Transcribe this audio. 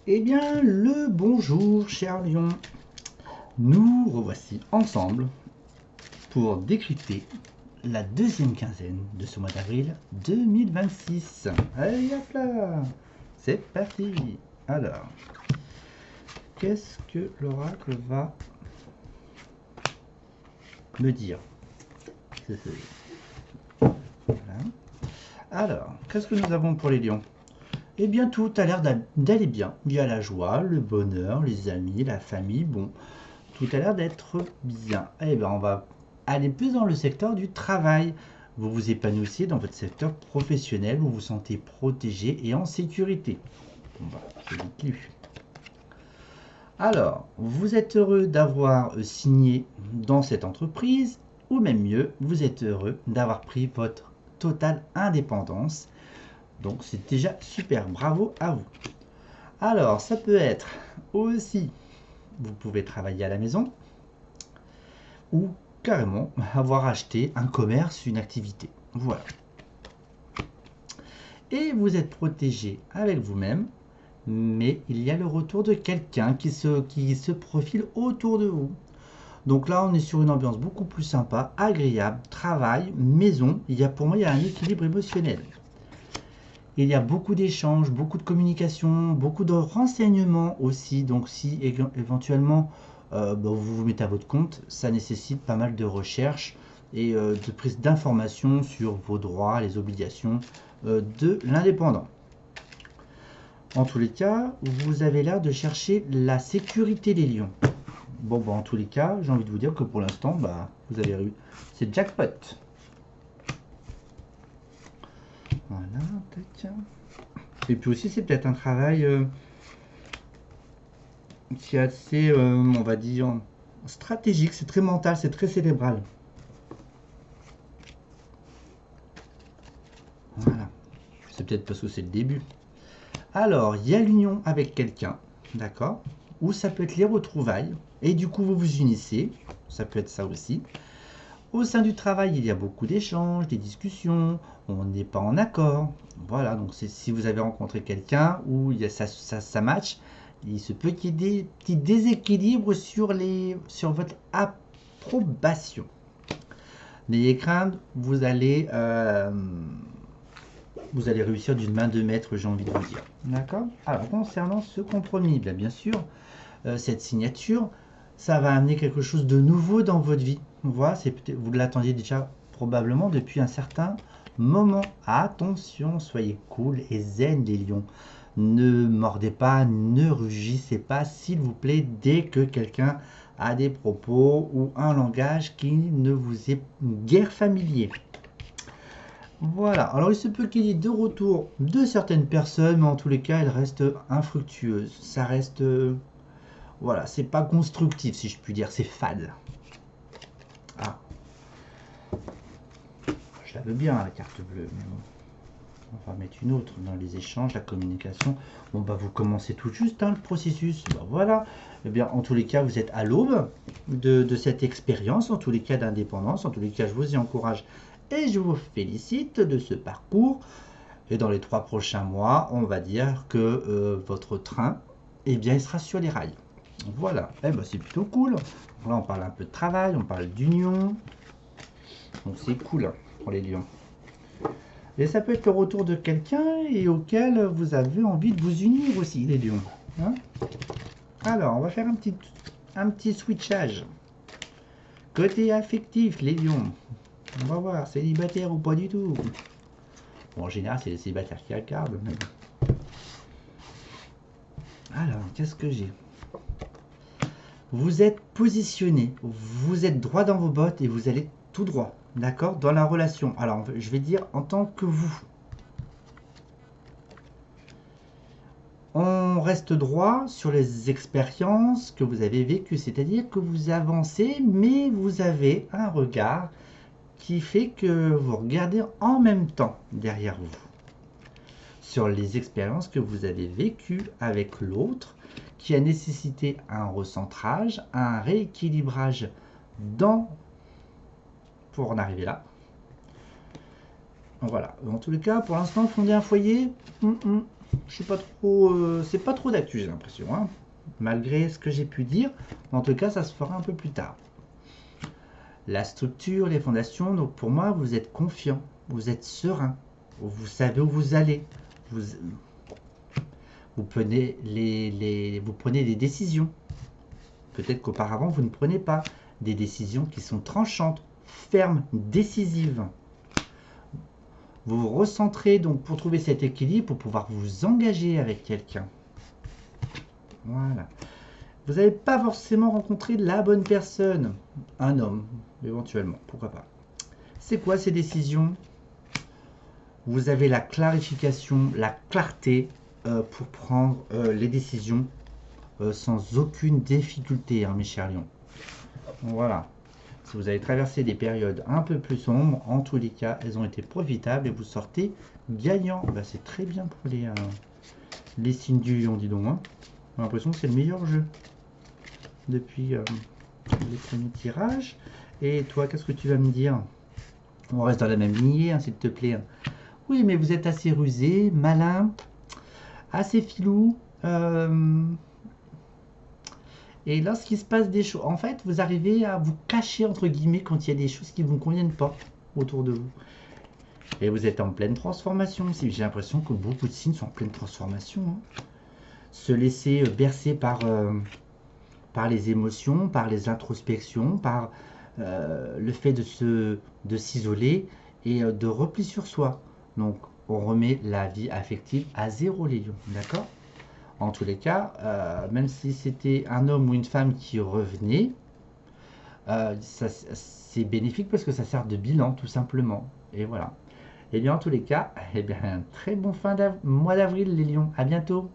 Eh bien, le bonjour, cher Lion. Nous revoici ensemble pour décrypter la deuxième quinzaine de ce mois d'avril 2026. Allez, hop là. C'est parti. Alors, qu'est-ce que l'oracle va me dire? Voilà. Alors, qu'est-ce que nous avons pour les lions? Eh bien, tout a l'air d'aller bien. Il y a la joie, le bonheur, les amis, la famille. Bon, tout a l'air d'être bien. Eh bien, on va aller plus dans le secteur du travail. Vous vous épanouissez dans votre secteur professionnel, vous vous sentez protégé et en sécurité. Bon, bah, c'est vite lu. Alors, vous êtes heureux d'avoir signé dans cette entreprise, ou même mieux, vous êtes heureux d'avoir pris votre totale indépendance. Donc, c'est déjà super, bravo à vous. Alors, ça peut être aussi, vous pouvez travailler à la maison, ou carrément avoir acheté un commerce, une activité. Voilà. Et vous êtes protégé avec vous-même, mais il y a le retour de quelqu'un qui se profile autour de vous. Donc là, on est sur une ambiance beaucoup plus sympa, agréable, travail, maison. Pour moi, il y a un équilibre émotionnel. Il y a beaucoup d'échanges, beaucoup de communication, beaucoup de renseignements aussi. Donc si éventuellement vous vous mettez à votre compte, ça nécessite pas mal de recherche et de prise d'informations sur vos droits, les obligations de l'indépendant. En tous les cas, vous avez l'air de chercher la sécurité des lions. Bon, bah, en tous les cas, j'ai envie de vous dire que pour l'instant, bah, vous avez eu. C'est jackpot. Voilà, tac. Et puis aussi, c'est peut-être un travail qui est assez, on va dire, stratégique. C'est très mental, c'est très cérébral. Voilà. C'est peut-être parce que c'est le début. Alors, il y a l'union avec quelqu'un, d'accord? Ou ça peut être les retrouvailles. Et du coup, vous vous unissez. Ça peut être ça aussi. Au sein du travail, il y a beaucoup d'échanges, des discussions, on n'est pas en accord. Voilà, donc si vous avez rencontré quelqu'un où il y a ça match, il se peut qu'il y ait des petits déséquilibres sur votre approbation. N'ayez crainte, vous allez réussir d'une main de maître, j'ai envie de vous dire. D'accord? Alors, concernant ce compromis, bien sûr, cette signature, ça va amener quelque chose de nouveau dans votre vie. Voilà, vous l'attendiez déjà probablement depuis un certain moment. Attention, soyez cool et zen les lions. Ne mordez pas, ne rugissez pas, s'il vous plaît, dès que quelqu'un a des propos ou un langage qui ne vous est guère familier. Voilà, alors il se peut qu'il y ait de retour de certaines personnes, mais en tous les cas, elles restent infructueuses. Ça reste voilà, c'est pas constructif si je puis dire, c'est fade. Ah, je la veux bien la carte bleue, mais bon. On va mettre une autre dans les échanges, la communication. Bon bah vous commencez tout juste le processus. Bah, voilà. Eh bien en tous les cas vous êtes à l'aube de cette expérience, en tous les cas d'indépendance. En tous les cas je vous y encourage et je vous félicite de ce parcours. Et dans les 3 prochains mois, on va dire que votre train, eh bien il sera sur les rails. Voilà, eh ben, c'est plutôt cool. Là, on parle un peu de travail, on parle d'union. Donc, c'est cool pour les lions. Et ça peut être le retour de quelqu'un et auquel vous avez envie de vous unir aussi, les lions. Hein? Alors, on va faire un petit switchage. Côté affectif, les lions. On va voir, célibataire ou pas du tout. Bon, en général, c'est les célibataires qui regardent. Mais... Alors, qu'est-ce que j'ai? Vous êtes positionné, vous êtes droit dans vos bottes et vous allez tout droit, d'accord, dans la relation. Alors, je vais dire en tant que vous. On reste droit sur les expériences que vous avez vécues, c'est-à-dire que vous avancez, mais vous avez un regard qui fait que vous regardez en même temps derrière vous sur les expériences que vous avez vécues avec l'autre, qui a nécessité un recentrage, un rééquilibrage pour en arriver là. Voilà, dans tous les cas, pour l'instant, fonder un foyer, je suis pas trop, c'est pas trop d'actu, j'ai l'impression, hein. Malgré ce que j'ai pu dire. En tout cas, ça se fera un peu plus tard. La structure, les fondations, donc pour moi, vous êtes confiant, vous êtes serein, vous savez où vous allez, vous, vous prenez vous prenez des décisions. Peut-être qu'auparavant, vous ne prenez pas des décisions qui sont tranchantes, fermes, décisives. Vous vous recentrez donc pour trouver cet équilibre, pour pouvoir vous engager avec quelqu'un. Voilà. Vous n'avez pas forcément rencontré la bonne personne. Un homme, éventuellement, pourquoi pas. C'est quoi ces décisions? Vous avez la clarification, la clarté pour prendre les décisions sans aucune difficulté, hein, mes chers lions. Voilà. Si vous avez traversé des périodes un peu plus sombres, en tous les cas, elles ont été profitables et vous sortez gagnant. Bah, c'est très bien pour les signes du lion, dis donc. Hein. J'ai l'impression que c'est le meilleur jeu depuis les premiers tirages. Et toi, qu'est-ce que tu vas me dire? On reste dans la même lignée, hein, s'il te plaît. Oui, mais vous êtes assez rusé, malin, assez filou. Et lorsqu'il se passe des choses, en fait, vous arrivez à vous cacher, entre guillemets, quand il y a des choses qui ne vous conviennent pas autour de vous. Et vous êtes en pleine transformation aussi. J'ai l'impression que beaucoup de signes sont en pleine transformation. Hein. Se laisser bercer par les émotions, par les introspections, par le fait de s'isoler et de repli sur soi. Donc, on remet la vie affective à zéro, les lions. D'accord? En tous les cas, même si c'était un homme ou une femme qui revenait, c'est bénéfique parce que ça sert de bilan, tout simplement. Et voilà. Et bien, en tous les cas, eh bien, un très bon mois d'avril, les lions. À bientôt.